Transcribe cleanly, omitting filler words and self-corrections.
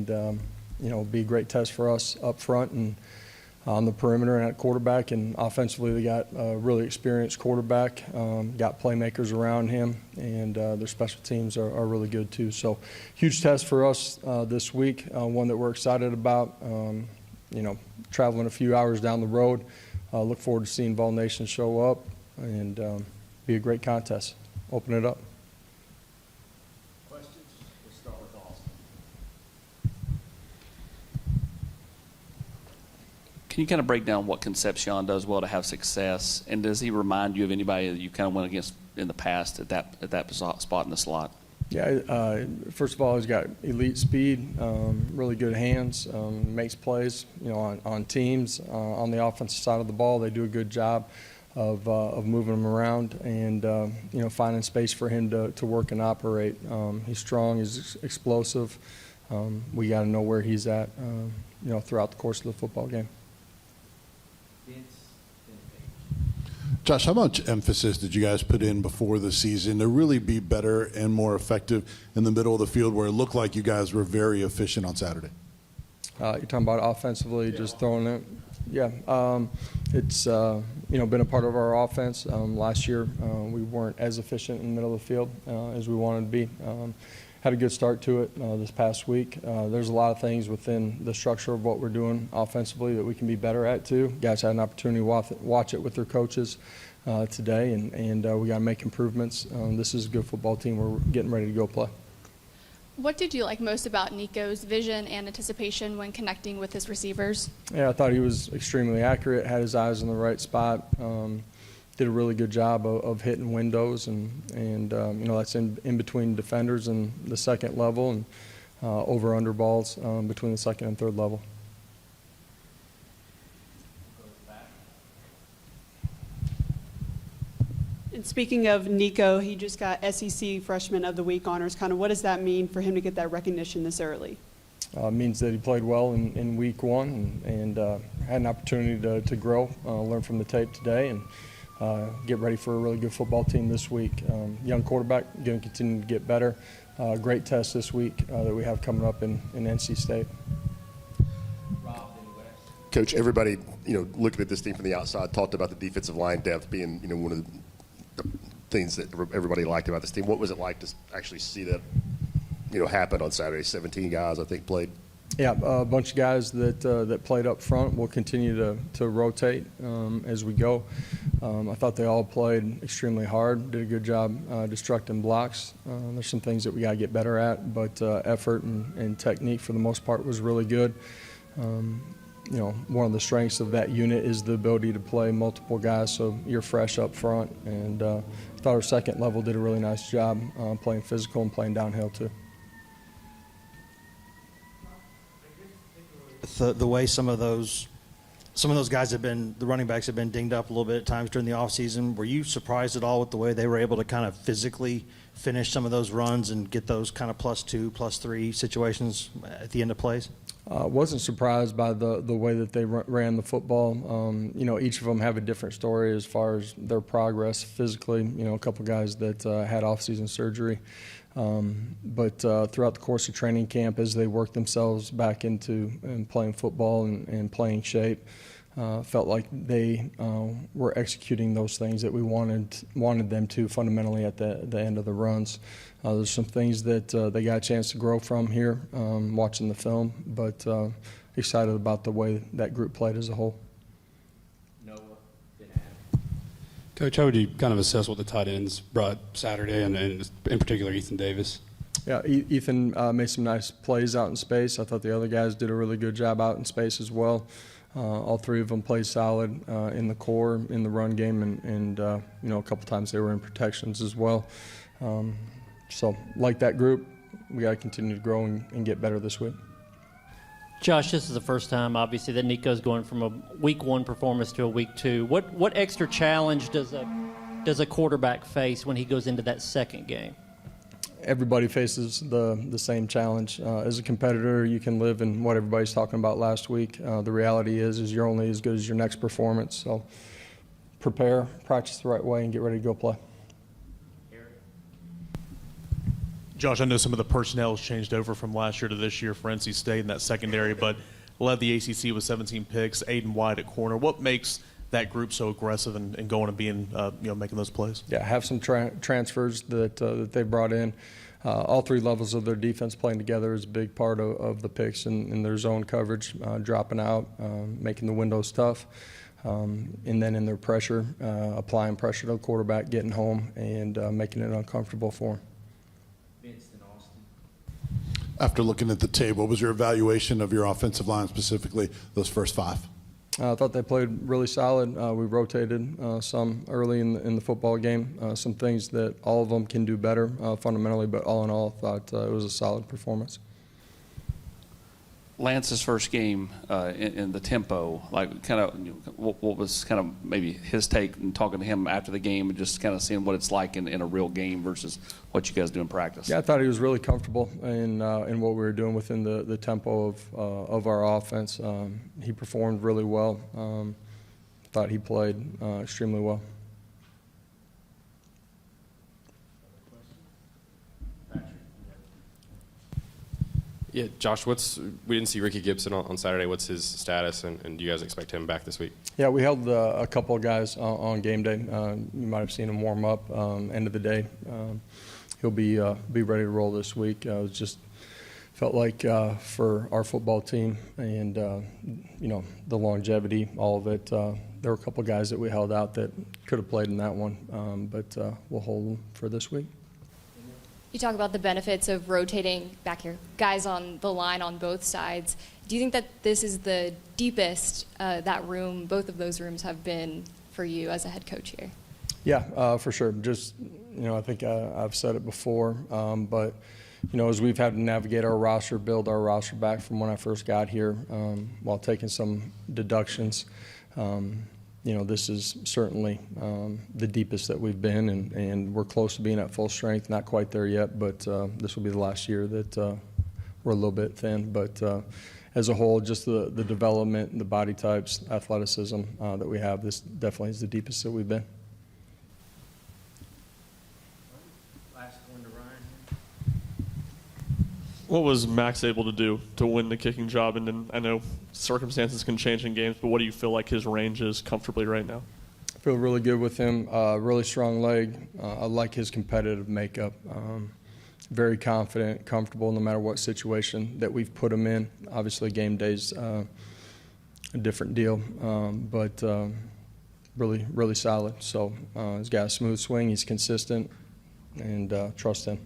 And, it'll be a great test for us up front and on the perimeter and at quarterback. And offensively, they got a really experienced quarterback, got playmakers around him, and their special teams are really good too. So huge test for us this week, one that we're excited about. Traveling a few hours down the road. Look forward to seeing Vol Nation show up and be a great contest. Open it up. Questions? We'll start with Austin. Can you kind of break down what Concepcion does well to have success, and does he remind you of anybody that you kind of went against in the past at that spot in the slot? Yeah, first of all, he's got elite speed, really good hands, makes plays, on teams. On the offensive side of the ball, they do a good job of moving him around and, finding space for him to work and operate. He's strong, he's explosive. We got to know where he's at, throughout the course of the football game. Josh, how much emphasis did you guys put in before the season to really be better and more effective in the middle of the field where it looked like you guys were very efficient on Saturday? You're talking about offensively, just throwing it? Yeah. It's, been a part of our offense. Last year, we weren't as efficient in the middle of the field as we wanted to be. Had a good start to it this past week. There's a lot of things within the structure of what we're doing offensively that we can be better at too. Guys had an opportunity to watch it with their coaches today, and we got to make improvements. This is a good football team. We're getting ready to go play. What did you like most about Nico's vision and anticipation when connecting with his receivers? Yeah, I thought he was extremely accurate, had his eyes in the right spot. Did a really good job of hitting windows, and that's in between defenders and the second level, and over-under balls between the second and third level. And speaking of Nico, he just got SEC Freshman of the Week honors. Kind of what does that mean for him to get that recognition this early? Means that he played well in week one and had an opportunity to grow, learn from the tape today, and get ready for a really good football team this week. Young quarterback, going to continue to get better. Great test this week that we have coming up in NC State. Coach, everybody, looking at this team from the outside, talked about the defensive line depth being, one of the things that everybody liked about this team. What was it like to actually see that, happen on Saturday? 17 guys, I think, played. Yeah, a bunch of guys that played up front. We'll continue to rotate as we go. I thought they all played extremely hard, did a good job destructing blocks. There's some things that we got to get better at, but effort and technique for the most part was really good. One of the strengths of that unit is the ability to play multiple guys, so you're fresh up front. And I thought our second level did a really nice job playing physical and playing downhill too. The way some of those guys have been, the running backs have been dinged up a little bit at times during the offseason. Were you surprised at all with the way they were able to kind of physically finish some of those runs and get those kind of +2, +3 situations at the end of plays? Wasn't surprised by the way that they ran the football. Each of them have a different story as far as their progress physically. A couple guys that had off-season surgery. But throughout the course of training camp, as they worked themselves back into playing football and playing shape, felt like they were executing those things that we wanted them to fundamentally at the end of the runs. There's some things that they got a chance to grow from here watching the film, but excited about the way that group played as a whole. Coach, how would you kind of assess what the tight ends brought Saturday, and in particular Ethan Davis? Yeah, Ethan made some nice plays out in space. I thought the other guys did a really good job out in space as well. All three of them played solid in the core, in the run game, and a couple times they were in protections as well. So like that group, we got to continue to grow and get better this week. Josh, this is the first time, obviously, that Nico's going from a week one performance to a week two. What extra challenge does a quarterback face when he goes into that second game? Everybody faces the same challenge. As a competitor, you can live in what everybody's talking about last week. The reality is you're only as good as your next performance. So prepare, practice the right way, and get ready to go play. Josh, I know some of the personnel has changed over from last year to this year for NC State in that secondary, but led the ACC with 17 picks, Aiden White at corner. What makes that group so aggressive and going and being, making those plays? Yeah, have some transfers that they brought in. All three levels of their defense playing together is a big part of the picks in their zone coverage, dropping out, making the windows tough, and then in their pressure, applying pressure to the quarterback, getting home, and making it uncomfortable for him. After looking at the tape, what was your evaluation of your offensive line, specifically those first 5? I thought they played really solid. We rotated some early in the football game, some things that all of them can do better fundamentally, but all in all, I thought it was a solid performance. Lance's first game in the tempo, like kind of what was kind of maybe his take and talking to him after the game and just kind of seeing what it's like in a real game versus what you guys do in practice. Yeah, I thought he was really comfortable in what we were doing within the tempo of our offense. He performed really well. Thought he played extremely well. Yeah, Josh, we didn't see Ricky Gibson on Saturday. What's his status, and do you guys expect him back this week? Yeah, we held a couple of guys on game day. You might have seen him warm up. End of the day, he'll be ready to roll this week. It was just felt like for our football team and the longevity, all of it. There were a couple of guys that we held out that could have played in that one, but we'll hold them for this week. You talk about the benefits of rotating back here, guys on the line on both sides. Do you think that this is the deepest that room, both of those rooms have been for you as a head coach here? Yeah, for sure. Just, I think I've said it before, but, as we've had to navigate our roster, build our roster back from when I first got here, while taking some deductions, this is certainly the deepest that we've been, and we're close to being at full strength. Not quite there yet, but this will be the last year that we're a little bit thin. But as a whole, just the development, the body types, athleticism that we have, this definitely is the deepest that we've been. Last one to Ryan. What was Max able to do to win the kicking job? And then I know circumstances can change in games, but what do you feel like his range is comfortably right now? I feel really good with him. Really strong leg. I like his competitive makeup. Very confident, comfortable no matter what situation that we've put him in. Obviously, game day's a different deal, but really, really solid. So he's got a smooth swing. He's consistent, and trust him.